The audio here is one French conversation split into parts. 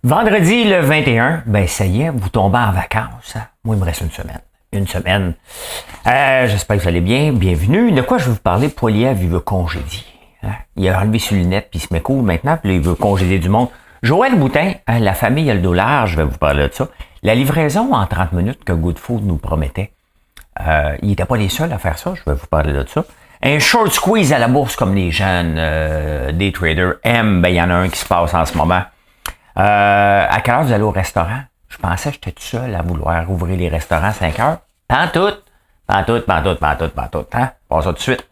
Vendredi le 21, ben ça y est, vous tombez en vacances. Hein? Moi, il me reste une semaine. Une semaine. J'espère que vous allez bien. Bienvenue. De quoi je vais vous parler? Poilievre, il veut congédier. Hein? Il a enlevé ses lunettes, puis il se met cool maintenant, puis là, il veut congédier du monde. Joël Boutin, hein, la famille a le dos large, je vais vous parler de ça. La livraison en 30 minutes que Good Food nous promettait, il n'était pas les seuls à faire ça, je vais vous parler de ça. Un short squeeze à la bourse comme les jeunes des traders aiment, ben il y en a un qui se passe en ce moment. À quelle heure vous allez au restaurant? Je pensais que j'étais tout seul à vouloir ouvrir les restaurants à 5 heures. Pantoute! Hein? Passe ça tout de suite.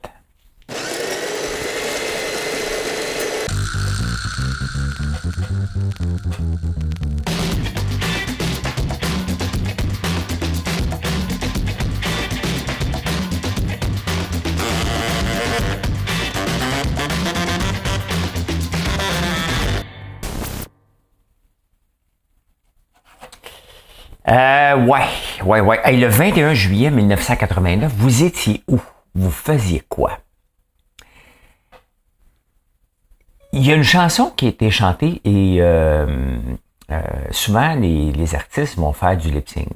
Ouais. Hey, le 21 juillet 1989, vous étiez où? Vous faisiez quoi? Il y a une chanson qui a été chantée et souvent les artistes vont faire du lip-sync.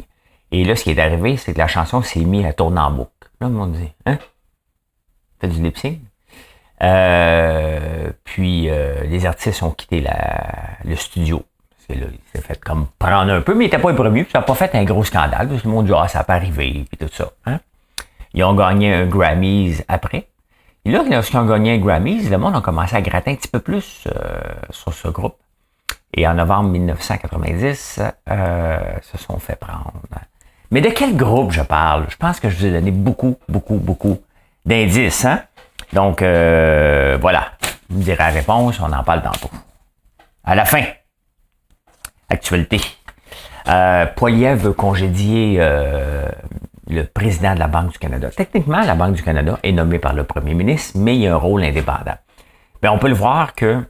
Et là, ce qui est arrivé, c'est que la chanson s'est mise à tourner en boucle. Là, le monde dit, hein? Fait du lip-sync? Puis les artistes ont quitté le studio. Là, il s'est fait comme prendre un peu, mais il n'était pas le premier, puis ça n'a pas fait un gros scandale, parce que le monde dit, ça n'a pas arrivé, puis tout ça. Hein? Ils ont gagné un Grammys après. Et là, lorsqu'ils ont gagné un Grammys, le monde a commencé à gratter un petit peu plus sur ce groupe. Et en novembre 1990, se sont fait prendre. Mais de quel groupe je parle? Je pense que je vous ai donné beaucoup d'indices. Hein? Donc, voilà. Vous me direz la réponse, on en parle tantôt. À la fin. Actualité. Poilievre veut congédier le président de la Banque du Canada. Techniquement, la Banque du Canada est nommée par le premier ministre, mais il y a un rôle indépendant. Mais on peut le voir que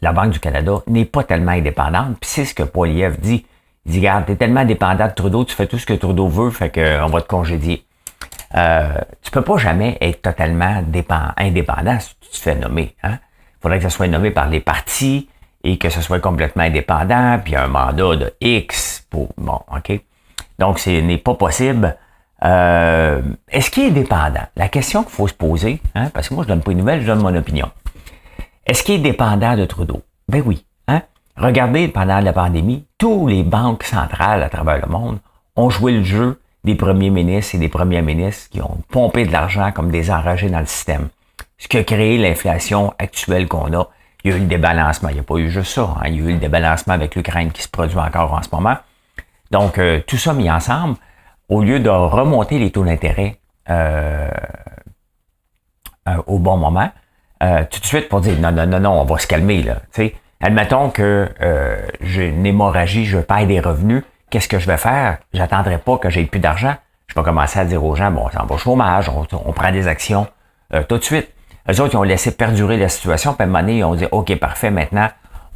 la Banque du Canada n'est pas tellement indépendante, puis c'est ce que Poilievre dit. Il dit, regarde, t'es tellement dépendant de Trudeau, tu fais tout ce que Trudeau veut, fait qu'on va te congédier. Tu peux pas jamais être totalement indépendant si tu te fais nommer. Hein? Il faudrait que ça soit nommé par les partis, et que ce soit complètement indépendant, puis un mandat de X pour... Bon, OK? Donc, ce n'est pas possible. Est-ce qu'il est dépendant? La question qu'il faut se poser, hein, parce que moi, je donne pas une nouvelle, je donne mon opinion. Est-ce qu'il est dépendant de Trudeau? Ben oui. Hein? Regardez, pendant la pandémie, tous les banques centrales à travers le monde ont joué le jeu des premiers ministres et des premières ministres qui ont pompé de l'argent comme des enragés dans le système. Ce qui a créé l'inflation actuelle qu'on a. Il y a eu le débalancement. Il n'y a pas eu juste ça. Hein. Il y a eu le débalancement avec l'Ukraine qui se produit encore en ce moment. Donc, tout ça mis ensemble, au lieu de remonter les taux d'intérêt au bon moment, tout de suite pour dire non, on va se calmer. Là. T'sais, admettons que j'ai une hémorragie, je perds des revenus. Qu'est-ce que je vais faire? J'attendrai pas que j'ai plus d'argent. Je vais commencer à dire aux gens, bon, on s'en va au chômage, on prend des actions tout de suite. Eux autres, ils ont laissé perdurer la situation, puis à un moment donné, ils ont dit, OK, parfait, maintenant,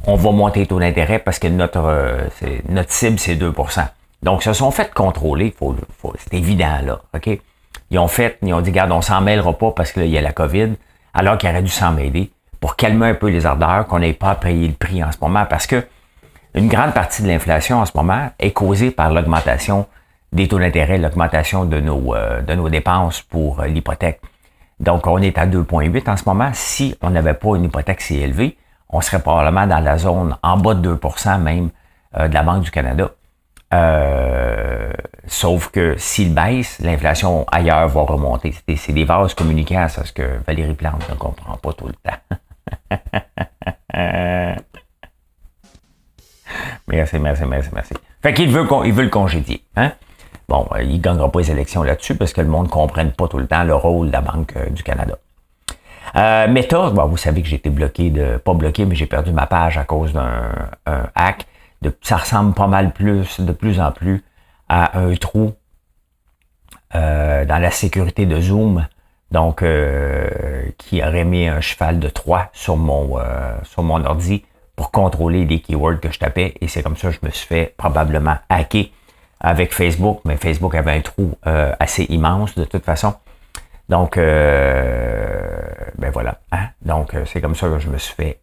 on va monter les taux d'intérêt parce que notre cible, c'est 2%. Donc, ils se sont fait contrôler, c'est évident, là, OK? Ils ont dit, regarde, on s'en mêlera pas parce que là, il y a la COVID, alors qu'il aurait dû s'en mêler pour calmer un peu les ardeurs, qu'on n'ait pas à payer le prix en ce moment, parce que une grande partie de l'inflation en ce moment est causée par l'augmentation des taux d'intérêt, l'augmentation de nos dépenses pour l'hypothèque. Donc, on est à 2,8 en ce moment. Si on n'avait pas une hypothèque si élevée, on serait probablement dans la zone en bas de 2% même de la Banque du Canada. Sauf que s'il baisse, l'inflation ailleurs va remonter. C'est des vases communicants, c'est ce que Valérie Plante ne comprend pas tout le temps. Merci. Fait qu'il veut le congédier. Hein? Bon, il ne gagnera pas les élections là-dessus parce que le monde ne comprenne pas tout le temps le rôle de la Banque du Canada. Meta, bon, vous savez que j'ai été pas bloqué, mais j'ai perdu ma page à cause d'un hack. Ça ressemble pas mal de plus en plus, à un trou dans la sécurité de Zoom. Donc, qui aurait mis un cheval de Troie sur mon ordi pour contrôler les keywords que je tapais. Et c'est comme ça que je me suis fait probablement hacker avec Facebook, mais Facebook avait un trou assez immense de toute façon. Donc, ben voilà. Hein? Donc, c'est comme ça que je me suis fait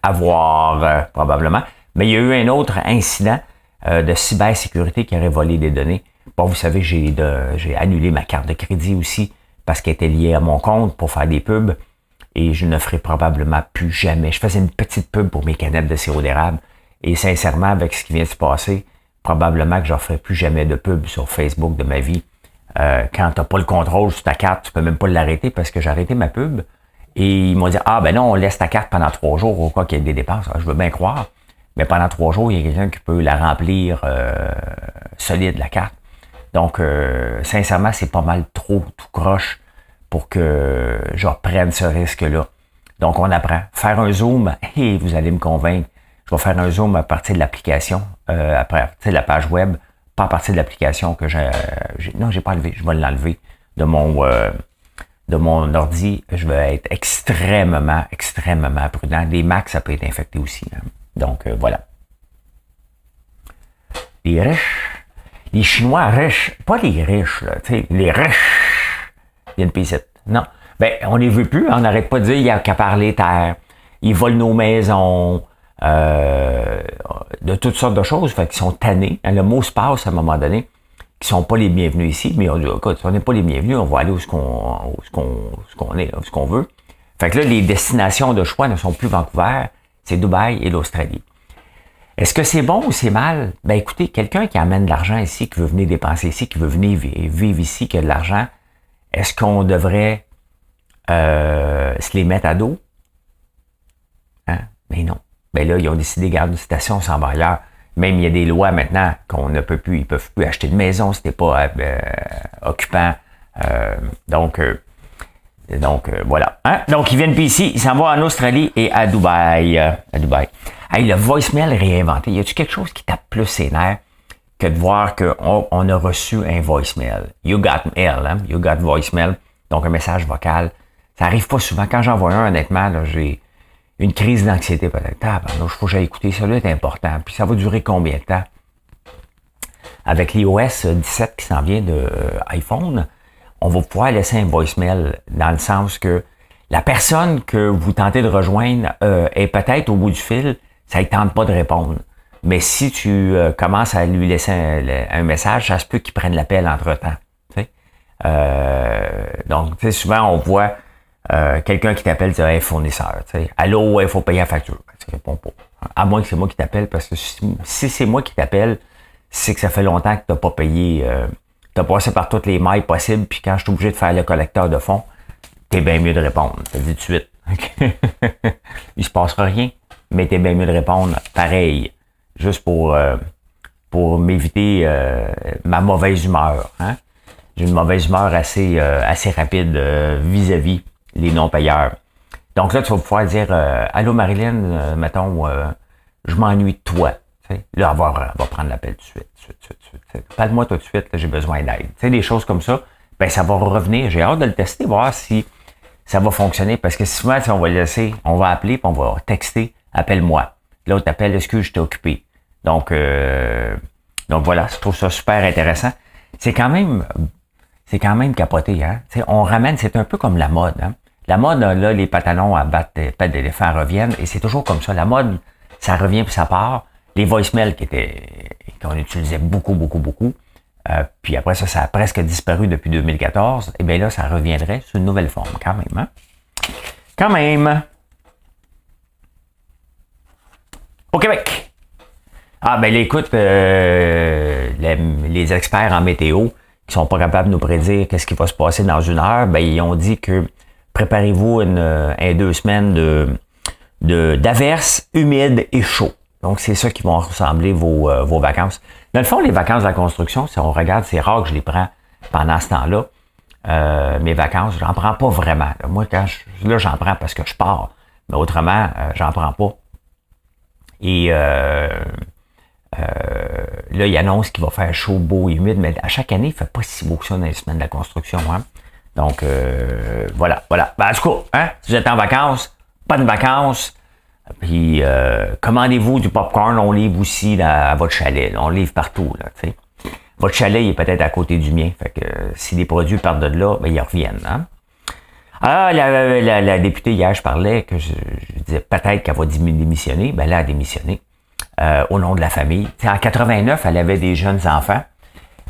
avoir probablement. Mais il y a eu un autre incident de cybersécurité qui aurait volé des données. Bon, vous savez, j'ai annulé ma carte de crédit aussi parce qu'elle était liée à mon compte pour faire des pubs et je ne ferai probablement plus jamais. Je faisais une petite pub pour mes canettes de sirop d'érable et sincèrement, avec ce qui vient de se passer, probablement que je ne ferai plus jamais de pub sur Facebook de ma vie. Quand tu n'as pas le contrôle sur ta carte, tu peux même pas l'arrêter parce que j'ai arrêté ma pub. Et ils m'ont dit, ah ben non, on laisse ta carte pendant 3 jours ou quoi qu'il y ait des dépenses. Alors, je veux bien croire. Mais pendant 3 jours, il y a quelqu'un qui peut la remplir solide, la carte. Donc, sincèrement, c'est pas mal trop tout croche pour que je reprenne ce risque-là. Donc, on apprend. Faire un zoom, et vous allez me convaincre, je vais faire un zoom à partir de l'application, à partir de la page web, pas à partir de l'application que non, j'ai pas enlevé, je vais l'enlever de mon ordi. Je vais être extrêmement prudent. Les Macs, ça peut être infecté aussi. Hein. Donc, voilà. Les riches, les Chinois riches, pas les riches, là, tu sais, les riches, il y a une piscine. Non. Ben, on les veut plus, on n'arrête pas de dire, il n'y a qu'à parler terre. Ils volent nos maisons, de toutes sortes de choses, fait qu'ils sont tannés. Le mot se passe à un moment donné, qui sont pas les bienvenus ici, mais on dit, écoute, si on n'est pas les bienvenus, on va aller où ce qu'on est, où ce qu'on veut. Fait que là, les destinations de choix ne sont plus Vancouver, c'est Dubaï et l'Australie. Est-ce que c'est bon ou c'est mal? Ben écoutez, quelqu'un qui amène de l'argent ici, qui veut venir dépenser ici, qui veut venir vivre ici, qui a de l'argent, est-ce qu'on devrait se les mettre à dos? Hein? Ben non. Ben là, ils ont décidé de garder une station sans barrière. Même il y a des lois maintenant qu'on ne peut plus, ils peuvent plus acheter de maison si t'es pas occupant. Donc voilà. Hein? Donc ils viennent puis ici, ils s'en vont en Australie et à Dubaï. Hey, le voicemail réinventé. Y a-tu quelque chose qui tape plus ses nerfs que de voir qu'on a reçu un voicemail? You got mail, hein? You got voicemail. Donc un message vocal. Ça arrive pas souvent. Quand j'en vois un, honnêtement, là, j'ai une crise d'anxiété peut-être. Il faut que j'aille écouter. Ça doit être important. Puis ça va durer combien de temps? Avec l'iOS 17 qui s'en vient de iPhone, on va pouvoir laisser un voicemail dans le sens que la personne que vous tentez de rejoindre est peut-être au bout du fil, ça ne tente pas de répondre. Mais si tu commences à lui laisser un message, ça se peut qu'il prenne l'appel entre-temps. Donc, souvent, on voit quelqu'un qui t'appelle, un fournisseur. T'sais. Allô, il faut payer la facture. Tu réponds pas. À moins que c'est moi qui t'appelle, parce que si c'est moi qui t'appelle, c'est que ça fait longtemps que tu n'as pas payé, tu as passé par toutes les mailles possibles, puis quand je suis obligé de faire le collecteur de fonds, t'es bien mieux de répondre. Je te dis tout de suite. Il se passera rien, mais t'es bien mieux de répondre pareil, juste pour m'éviter ma mauvaise humeur. Hein? J'ai une mauvaise humeur assez rapide vis-à-vis les non-payeurs. Donc là, tu vas pouvoir dire allô Marilyn, mettons, je m'ennuie de toi. T'sais. Là, elle va prendre l'appel tout de suite. Parle-moi tout de suite, là, j'ai besoin d'aide. Tu sais, des choses comme ça, ben ça va revenir. J'ai hâte de le tester, voir si ça va fonctionner. Parce que souvent, on va laisser, on va appeler, puis on va texter, appelle-moi. L'autre appelle, excuse, je t'ai occupé. Donc voilà, je trouve ça super intéressant. C'est quand même capoté, hein. T'sais, on ramène, c'est un peu comme la mode, hein. La mode, là, les pantalons à battre pattes d'éléphant reviennent, et c'est toujours comme ça. La mode, ça revient puis ça part. Les voicemails qu'on utilisait beaucoup. Puis après ça a presque disparu depuis 2014. Et bien là, ça reviendrait sous une nouvelle forme, quand même, hein. Quand même. Au Québec. Ah, ben écoute, les experts en météo qui sont pas capables de nous prédire qu'est-ce qui va se passer dans une heure, ben ils ont dit que préparez-vous 2 semaines d'averses humides et chauds. Donc, c'est ça qui vont ressembler vos vacances. Dans le fond, les vacances de la construction, si on regarde, c'est rare que je les prends pendant ce temps-là. Mes vacances, j'en prends pas vraiment. Moi, là, j'en prends parce que je pars. Mais autrement, j'en prends pas. Et là, il annonce qu'il va faire chaud, beau et humide, mais à chaque année, il fait pas si beau que ça dans les semaines de la construction. Hein? Donc, voilà. Ben, en tout cas, hein, si vous êtes en vacances, pas de vacances, puis commandez-vous du popcorn, on livre aussi à votre chalet. Là, on livre partout. Là, t'sais. Votre chalet il est peut-être à côté du mien. Fait que si les produits partent de là, ben, ils reviennent. Hein? Ah, la députée, hier, je parlais que je disais peut-être qu'elle va démissionner. Ben là, elle a démissionné. au nom de la famille. T'sais, en 89, elle avait des jeunes enfants.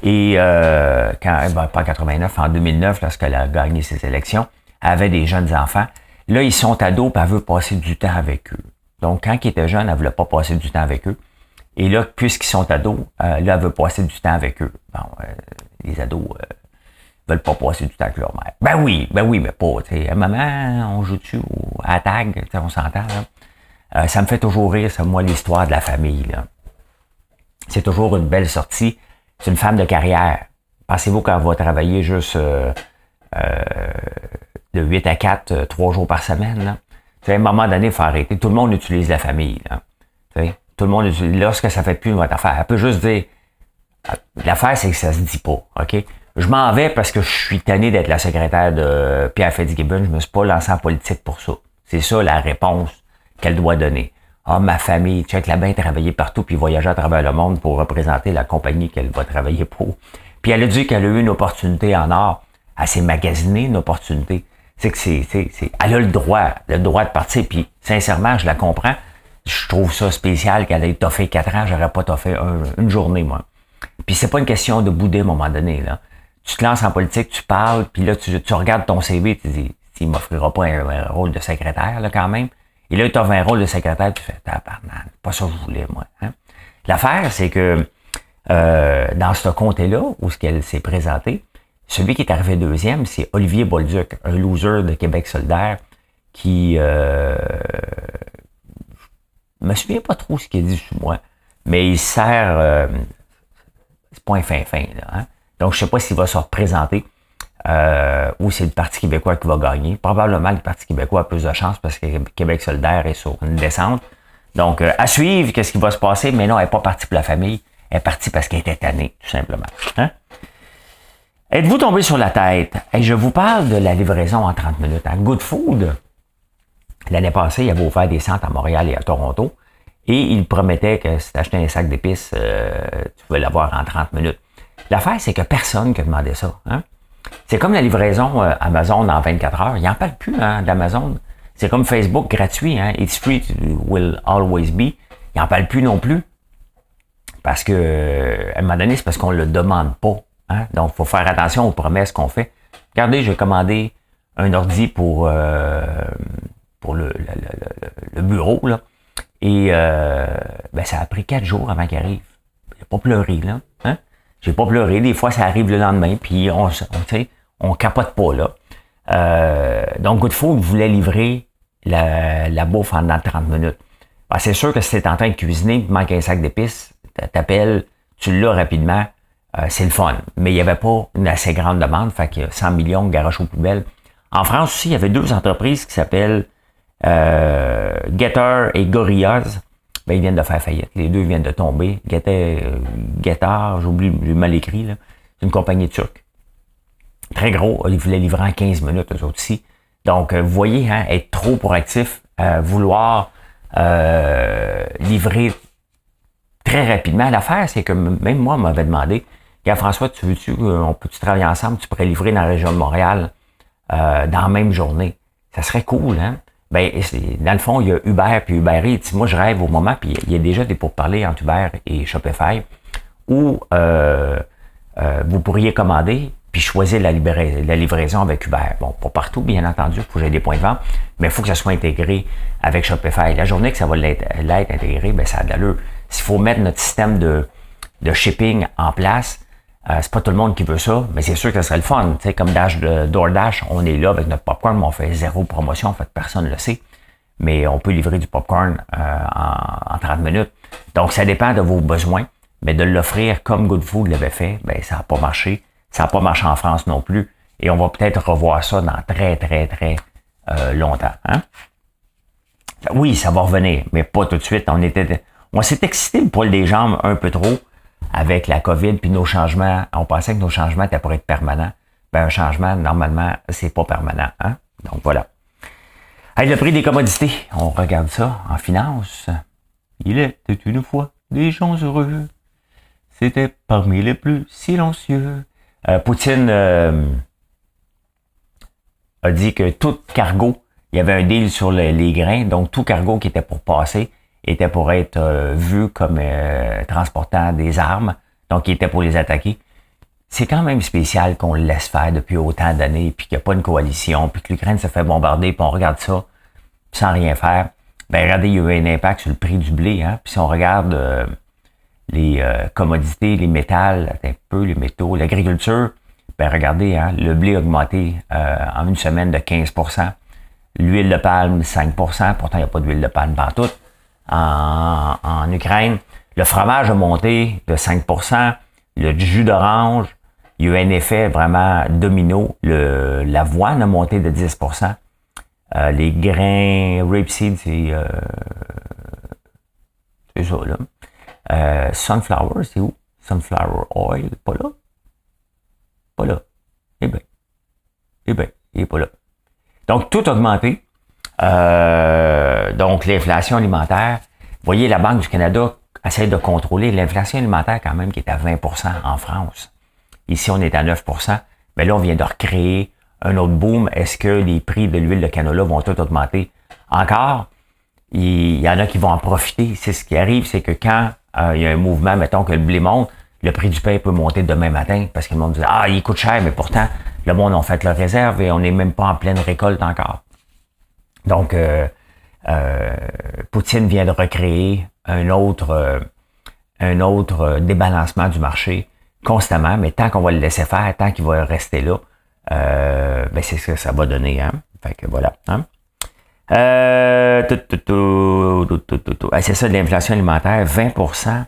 Et pas en 89, en 2009, lorsqu'elle a gagné ses élections, elle avait des jeunes enfants. Là, ils sont ados, puis elle veut passer du temps avec eux. Donc, quand ils étaient jeunes, elle voulait pas passer du temps avec eux. Et là, puisqu'ils sont ados, là, elle veut passer du temps avec eux. Bon, les ados veulent pas passer du temps avec leur mère. Ben oui, mais pas. T'sais, maman, on joue dessus à la tag, on s'entend. Là. Ça me fait toujours rire, ça, moi, l'histoire de la famille. Là. C'est toujours une belle sortie. C'est une femme de carrière. Pensez-vous qu'elle va travailler juste de 8 à 4, 3 jours par semaine? Là? À un moment donné, il faut arrêter. Tout le monde utilise la famille. Là. Tout le monde utilise. Lorsque ça fait plus votre affaire, elle peut juste dire... L'affaire, c'est que ça se dit pas. OK? Je m'en vais parce que je suis tanné d'être la secrétaire de Pierre Fitzgibbon. Je me suis pas lancé en politique pour ça. C'est ça la réponse qu'elle doit donner. Ah, ma famille, tu sais, qu'elle a bien travaillé partout puis voyager à travers le monde pour représenter la compagnie qu'elle va travailler pour. Puis elle a dit qu'elle a eu une opportunité en or. Elle s'est magasinée une opportunité. C'est que elle a le droit de partir. Puis sincèrement, je la comprends. Je trouve ça spécial qu'elle ait toffé 4 ans. J'aurais pas toffé une journée, moi. Puis c'est pas une question de bouder à un moment donné, là. Tu te lances en politique, tu parles, puis là, tu regardes ton CV, tu dis, il m'offrira pas un rôle de secrétaire, là, quand même. Et là, tu as un rôle de secrétaire, tu fais, tabarnak, pas ça que je voulais, moi. Hein? L'affaire, c'est que dans ce comté-là, où ce qu'elle s'est présentée, celui qui est arrivé deuxième, c'est Olivier Bolduc, un loser de Québec solidaire, qui je me souviens pas trop ce qu'il a dit sur moi, mais il sert c'est pas un fin, là. Hein? Donc, je sais pas s'il va se représenter ou c'est le Parti québécois qui va gagner. Probablement le Parti québécois a plus de chance parce que Québec solidaire est sur une descente. Donc, à suivre, qu'est-ce qui va se passer? Mais non, elle n'est pas partie pour la famille. Elle est partie parce qu'elle était tannée, tout simplement. Hein? Êtes-vous tombé sur la tête? Et je vous parle de la livraison en 30 minutes. À Good Food, l'année passée, il avait ouvert des centres à Montréal et à Toronto. Et il promettait que si tu achetais un sac d'épices, tu pouvais l'avoir en 30 minutes. L'affaire, c'est que personne n'a demandé ça. Hein? C'est comme la livraison Amazon en 24 heures. Il n'en parle plus hein, d'Amazon. C'est comme Facebook gratuit. Hein? It's free will always be. Il n'en parle plus non plus. Parce que, à un moment donné, c'est parce qu'on ne le demande pas. Hein? Donc, il faut faire attention aux promesses qu'on fait. Regardez, j'ai commandé un ordi pour le bureau. Là. Et ça a pris 4 jours avant qu'il arrive. J'ai pas pleuré, là. Hein? J'ai pas pleuré. Des fois, ça arrive le lendemain, puis on capote pas, là. Donc, Good Food voulait livrer la bouffe en 30 minutes. Ben, c'est sûr que si t'es en train de cuisiner, il te manque un sac d'épices, t'appelles, tu l'as rapidement, c'est le fun. Mais il n'y avait pas une assez grande demande, fait que 100 millions de garoches aux poubelles. En France aussi, il y avait 2 entreprises qui s'appellent Getter et Gorillaz. Ben, ils viennent de faire faillite. Les 2 viennent de tomber. Getter, j'ai mal écrit, là. C'est une compagnie turque. Très gros. Ils voulaient livrer en 15 minutes, eux autres aussi. Donc, vous voyez, hein, être trop proactif, vouloir livrer très rapidement. L'affaire, c'est que même moi, on m'avait demandé, regarde François, on peut-tu travailler ensemble? Tu pourrais livrer dans la région de Montréal dans la même journée. Ça serait cool, hein? Ben, dans le fond, il y a Uber puis Uber Eats. Moi, je rêve au moment, puis il y a déjà des pourparlers entre Uber et Shopify où vous pourriez commander puis choisir la livraison avec Uber. Bon, pas partout, bien entendu, il faut que j'aie des points de vente, mais il faut que ça soit intégré avec Shopify. La journée que ça va l'être intégré, ben ça a de l'allure. S'il faut mettre notre système de shipping en place, c'est pas tout le monde qui veut ça, mais c'est sûr que ça serait le fun. Tu sais, comme DoorDash, on est là avec notre popcorn, mais on fait 0 promotion, en fait, personne ne le sait. Mais on peut livrer du popcorn en 30 minutes. Donc, ça dépend de vos besoins, mais de l'offrir comme Good Food l'avait fait, ben ça n'a pas marché. Ça n'a pas marché en France non plus. Et on va peut-être revoir ça dans très, très, très longtemps. Hein? Oui, ça va revenir, mais pas tout de suite. On s'est excité le poil des jambes un peu trop avec la COVID puis nos changements. On pensait que nos changements étaient pour être permanents. Ben, un changement, normalement, c'est pas permanent. Hein? Donc, voilà. Hey, le prix des commodités. On regarde ça en finance. Il était une fois des gens heureux. C'était parmi les plus silencieux. Poutine a dit que tout cargo, il y avait un deal sur les grains, donc tout cargo qui était pour passer était pour être vu comme transportant des armes, donc il était pour les attaquer. C'est quand même spécial qu'on le laisse faire depuis autant d'années, puis qu'il n'y a pas une coalition, puis que l'Ukraine se fait bombarder, puis on regarde ça sans rien faire. Ben regardez, il y a eu un impact sur le prix du blé, hein. Puis si on regarde les commodités, les métals, un peu les métaux, l'agriculture, ben regardez, hein, le blé a augmenté en une semaine de 15%. L'huile de palme, 5%. Pourtant, il n'y a pas d'huile de palme partout en Ukraine. Le fromage a monté de 5%. Le jus d'orange, il y a eu un effet vraiment domino. L'avoine a monté de 10%. Les grains rapeseed, c'est ça, là. Sunflower, c'est où? Sunflower oil, pas là? Pas là. Eh bien, il n'est pas là. Donc, tout a augmenté. Donc, l'inflation alimentaire. Vous voyez, la Banque du Canada essaie de contrôler l'inflation alimentaire quand même qui est à 20% en France. Ici, on est à 9%. Mais là, on vient de recréer un autre boom. Est-ce que les prix de l'huile de canola vont tout augmenter encore? Il y en a qui vont en profiter. C'est ce qui arrive, c'est que quand il y a un mouvement, mettons que le blé monte, le prix du pain peut monter demain matin parce que le monde dit « Ah, il coûte cher », mais pourtant, le monde a fait leur réserve et on n'est même pas en pleine récolte encore. Donc, Poutine vient de recréer un autre débalancement du marché constamment, mais tant qu'on va le laisser faire, tant qu'il va rester là, ben c'est ce que ça va donner. Hein? Fait que voilà. Hein? C'est ça, de l'inflation alimentaire, 20%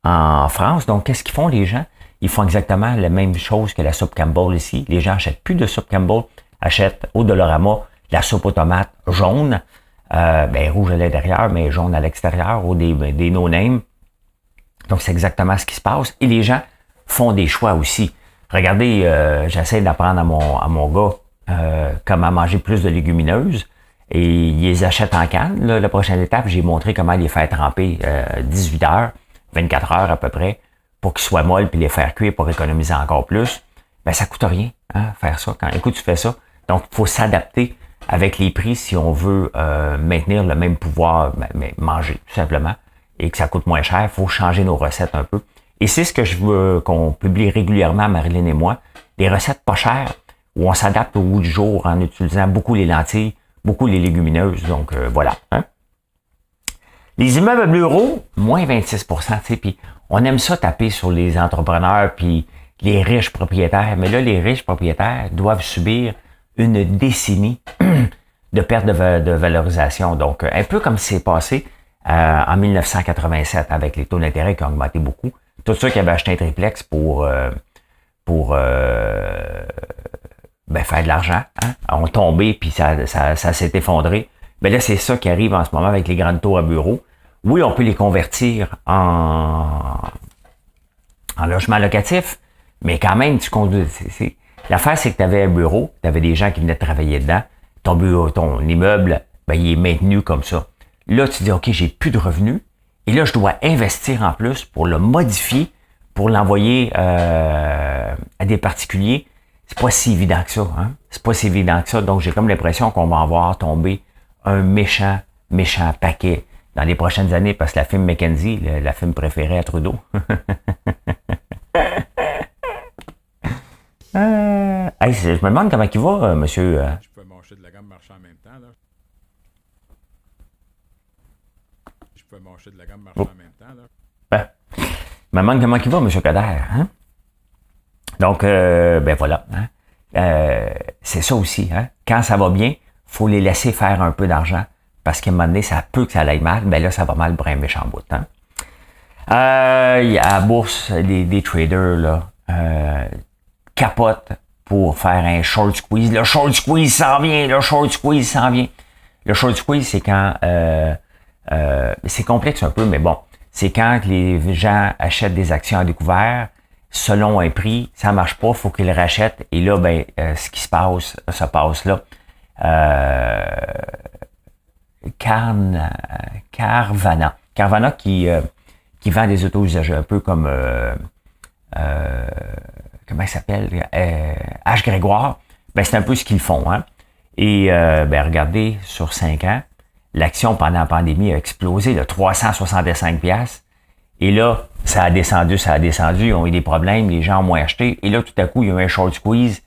en France. Donc, qu'est-ce qu'ils font les gens? Ils font exactement la même chose que la soupe Campbell ici. Les gens achètent plus de soupe Campbell, achètent au Dollarama la soupe aux tomates jaune, rouge à l'intérieur, mais jaune à l'extérieur, ou des no-name. Donc, c'est exactement ce qui se passe. Et les gens font des choix aussi. Regardez, j'essaie d'apprendre à mon gars comment manger plus de légumineuses. Et ils les achètent en canne. Là, la prochaine étape, j'ai montré comment les faire tremper 18 heures, 24 heures à peu près, pour qu'ils soient molles, puis les faire cuire pour économiser encore plus. Ben, ça coûte rien, hein, faire ça. Quand écoute, tu fais ça. Donc, il faut s'adapter avec les prix si on veut maintenir le même pouvoir, mais manger, tout simplement, et que ça coûte moins cher. Il faut changer nos recettes un peu. Et c'est ce que je veux qu'on publie régulièrement, Marilyn et moi, des recettes pas chères, où on s'adapte au goût du jour en utilisant beaucoup les lentilles, beaucoup les légumineuses. Donc, voilà. Hein? Les immeubles bureaux, moins 26%, tu sais, puis on aime ça taper sur les entrepreneurs puis les riches propriétaires. Mais là, les riches propriétaires doivent subir une décennie de perte de valorisation. Donc, un peu comme c'est passé en 1987 avec les taux d'intérêt qui ont augmenté beaucoup. Tous ceux qui avaient acheté un triplex pour faire de l'argent, hein, ont tombé puis ça s'est effondré. Mais là, c'est ça qui arrive en ce moment avec les grandes tours à bureaux. Oui, on peut les convertir en logement locatif, mais quand même, l'affaire, c'est que tu avais un bureau, tu avais des gens qui venaient travailler dedans, ton bureau, ton immeuble, ben, il est maintenu comme ça. Là, tu dis, OK, j'ai plus de revenus, et là, je dois investir en plus pour le modifier, pour l'envoyer à des particuliers. C'est pas si évident que ça, hein? C'est pas si évident que ça. Donc, j'ai comme l'impression qu'on va en voir tomber un méchant paquet dans les prochaines années, parce que la firme McKenzie, la firme préférée à Trudeau. Je me demande comment il va, monsieur. Je peux marcher de la gamme marcher en même temps, là. Je peux marcher de la gamme marcher en même temps, là. Je me demande comment il va, monsieur Coder, hein? Donc, voilà. Hein? C'est ça aussi. Hein? Quand ça va bien, faut les laisser faire un peu d'argent. Parce qu'à un moment donné, ça peut que ça aille mal. Ben là, ça va mal pour un méchant bout. Hein? Il y a à la bourse, des traders là, capotent pour faire un short squeeze. Le short squeeze s'en vient. Le short squeeze s'en vient. Le short squeeze, c'est quand... c'est complexe un peu, mais bon. C'est quand les gens achètent des actions à découvert selon un prix, ça marche pas, faut qu'ils le rachètent. Et là, ce qui se passe là. Carvana qui vend des autos usagées un peu comme comment il s'appelle? H. Grégoire. Ben, c'est un peu ce qu'ils font. Hein? Et regardez, sur 5 ans, L'action pendant la pandémie a explosé, là, 365 $. Et là, ça a descendu, ils ont eu des problèmes, les gens ont moins acheté. Et là, tout à coup, il y a eu un short squeeze.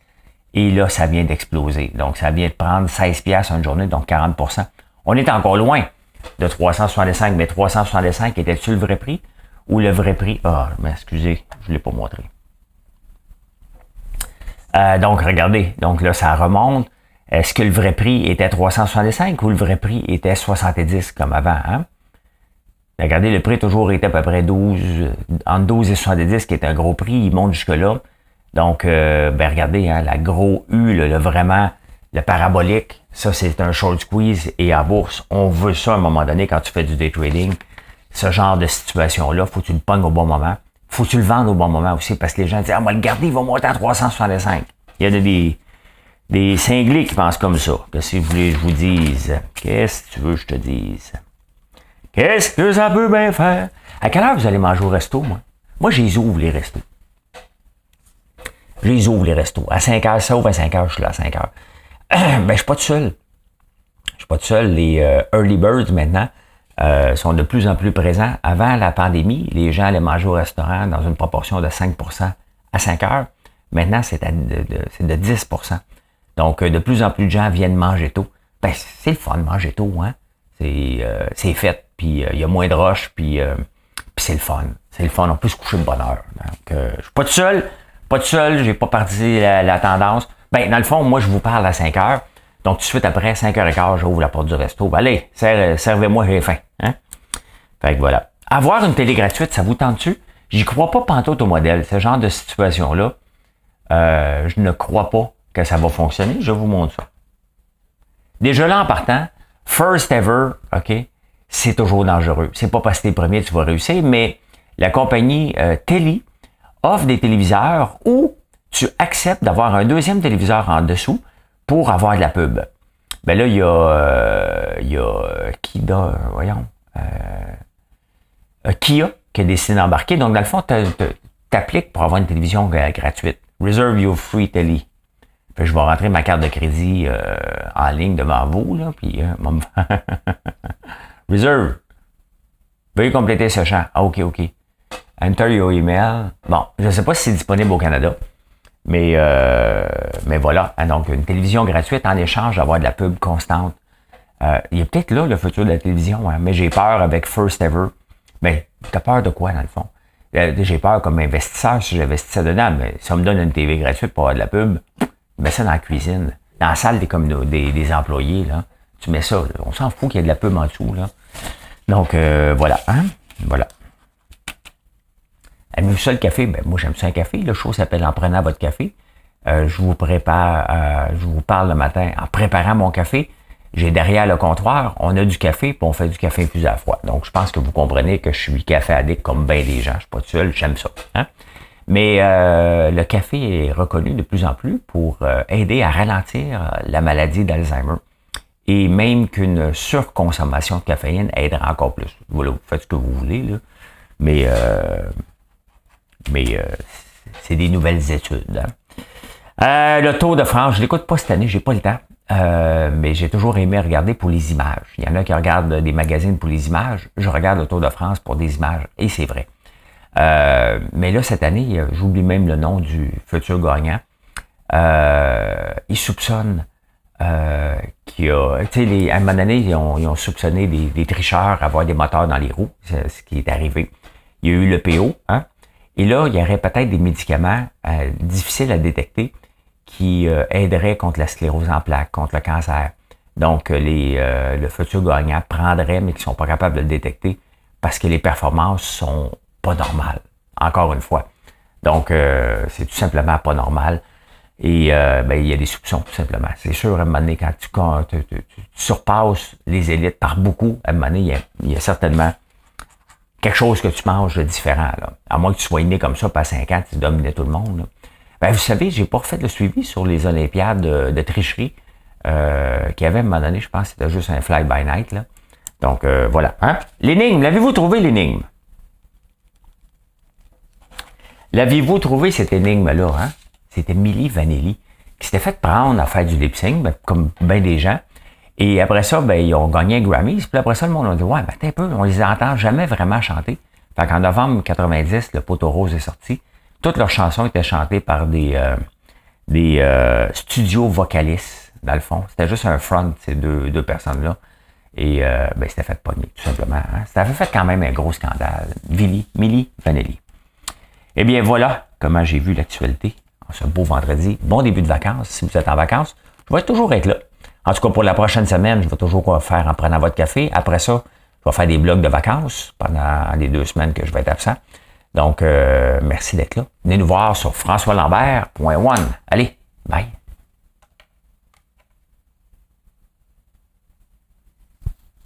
Et là, ça vient d'exploser. Donc, ça vient de prendre 16 $ en une journée, donc 40%. On est encore loin de 365, mais 365, était-tu le vrai prix? Ou le vrai prix? Ah, mais excusez, je ne l'ai pas montré. Donc, regardez. Donc là, ça remonte. Est-ce que le vrai prix était 365 ou le vrai prix était 70 comme avant? Hein? Regardez, le prix a toujours été à peu près 12, entre 12 et 70, qui est un gros prix. Il monte jusque-là. Donc, regardez, hein, la gros U, là, vraiment, le parabolique, ça, c'est un short squeeze. Et en bourse, on veut ça à un moment donné quand tu fais du day trading. Ce genre de situation-là, faut que tu le pognes au bon moment. Faut que tu le vendes au bon moment aussi, parce que les gens disent, ah, on va le garder, il va monter à 365. Il y a des cinglés qui pensent comme ça. Qu'est-ce que vous voulez que je vous dise? Qu'est-ce que tu veux que je te dise? Qu'est-ce que ça peut bien faire? À quelle heure vous allez manger au resto, moi? Moi, j'ai ouvre les restos. Je les ouvre les restos. À 5 heures, ça ouvre à 5 heures, je suis là à 5 heures. Je suis pas tout seul. Je suis pas tout seul. Les early birds, maintenant, sont de plus en plus présents. Avant la pandémie, les gens allaient manger au restaurant dans une proportion de 5% à 5 heures. Maintenant, c'est de 10%. Donc, de plus en plus de gens viennent manger tôt. C'est le fun de manger tôt, hein? C'est fait, puis il y a moins de rush, puis c'est le fun. C'est le fun, on peut se coucher de bonne heure. Donc, je suis pas tout seul, j'ai pas parti la tendance. Dans le fond, moi, je vous parle à 5 heures. Donc, tout de suite après, 5h15, j'ouvre la porte du resto. Allez, servez-moi, j'ai faim. Hein? Fait que voilà. Avoir une télé gratuite, ça vous tente-tu? J'y crois pas pantoute au modèle. Ce genre de situation-là, je ne crois pas que ça va fonctionner. Je vous montre ça. Déjà là, en partant, first ever, OK, c'est toujours dangereux. C'est pas parce que t'es premier que tu vas réussir, mais la compagnie Télé offre des téléviseurs où tu acceptes d'avoir un deuxième téléviseur en dessous pour avoir de la pub. Là, il y a Kia qui a décidé d'embarquer. Donc, dans le fond, t'appliques pour avoir une télévision gratuite. Reserve your free télé. Puis je vais rentrer ma carte de crédit en ligne devant vous, là, puis Reserve. Veuillez compléter ce champ. Ah, OK. Enter your email. Bon, je ne sais pas si c'est disponible au Canada, mais voilà. Donc, une télévision gratuite en échange d'avoir de la pub constante. Il y a peut-être là le futur de la télévision, hein, mais j'ai peur avec First Ever. Mais t'as peur de quoi, dans le fond? J'ai peur comme investisseur si j'investissais dedans, mais si on me donne une TV gratuite pour avoir de la pub, mets ça dans la cuisine, dans la salle des employés, là. Tu mets ça, là. On s'en fout qu'il y ait de la pub en dessous, là. Donc, voilà, hein? Voilà. Aimez-vous ça le café? Moi, j'aime ça un café. Le show s'appelle En prenant votre café. Je vous parle le matin en préparant mon café. J'ai derrière le comptoir, on a du café, puis on fait du café infusé à froid. Donc, je pense que vous comprenez que je suis café addict comme bien des gens. Je suis pas tout seul, j'aime ça. Hein? Mais le café est reconnu de plus en plus pour aider à ralentir la maladie d'Alzheimer. Et même qu'une surconsommation de caféine aidera encore plus. Voilà, vous faites ce que vous voulez, là. Mais c'est des nouvelles études. Hein? Le Tour de France, je l'écoute pas cette année, j'ai pas le temps. Mais j'ai toujours aimé regarder pour les images. Il y en a qui regardent des magazines pour les images. Je regarde le Tour de France pour des images. Et c'est vrai. Mais là, cette année, j'oublie même le nom du futur gagnant. Ils soupçonnent qu'il y a... Tu sais, à un moment donné, ils ont soupçonné des tricheurs avoir des moteurs dans les roues. C'est ce qui est arrivé. Il y a eu le PO, hein? Et là, il y aurait peut-être des médicaments difficiles à détecter qui aideraient contre la sclérose en plaques, contre le cancer. Donc, le futur gagnant prendrait, mais qui ne sont pas capables de le détecter parce que les performances sont pas normales. Encore une fois. Donc, c'est tout simplement pas normal. Et il y a des soupçons, tout simplement. C'est sûr, à un moment donné, quand tu surpasses les élites par beaucoup, à un moment donné, il y a certainement quelque chose que tu manges de différent. Là. À moins que tu sois né comme ça, pas à 5 ans, tu dominais tout le monde. Là. Vous savez, j'ai pas refait le suivi sur les Olympiades de tricherie qu'il y avait à un moment donné. Je pense que c'était juste un fly-by-night. Là. Donc, voilà. Hein? L'énigme, l'avez-vous trouvé, l'énigme? L'aviez-vous trouvé, cette énigme-là? Hein? C'était Milli Vanilli qui s'était fait prendre à faire du lip-sync, comme bien des gens. Et après ça, ben, ils ont gagné un Grammy. Puis après ça, le monde a dit, ouais, ben, t'es un peu, on les entend jamais vraiment chanter. Fait qu'en novembre 90, le Poteau Rose est sorti. Toutes leurs chansons étaient chantées par des studios vocalistes, dans le fond. C'était juste un front, ces deux personnes-là. Et ben, c'était fait pogner, tout simplement. Hein. Ça avait fait quand même un gros scandale. Milli Vanilli. Eh bien, voilà comment j'ai vu l'actualité en ce beau vendredi. Bon début de vacances, si vous êtes en vacances. Je vais toujours être là. En tout cas, pour la prochaine semaine, je vais toujours faire en prenant votre café. Après ça, je vais faire des blogs de vacances pendant les 2 semaines que je vais être absent. Donc, merci d'être là. Venez nous voir sur françoislambert.one. Allez, bye.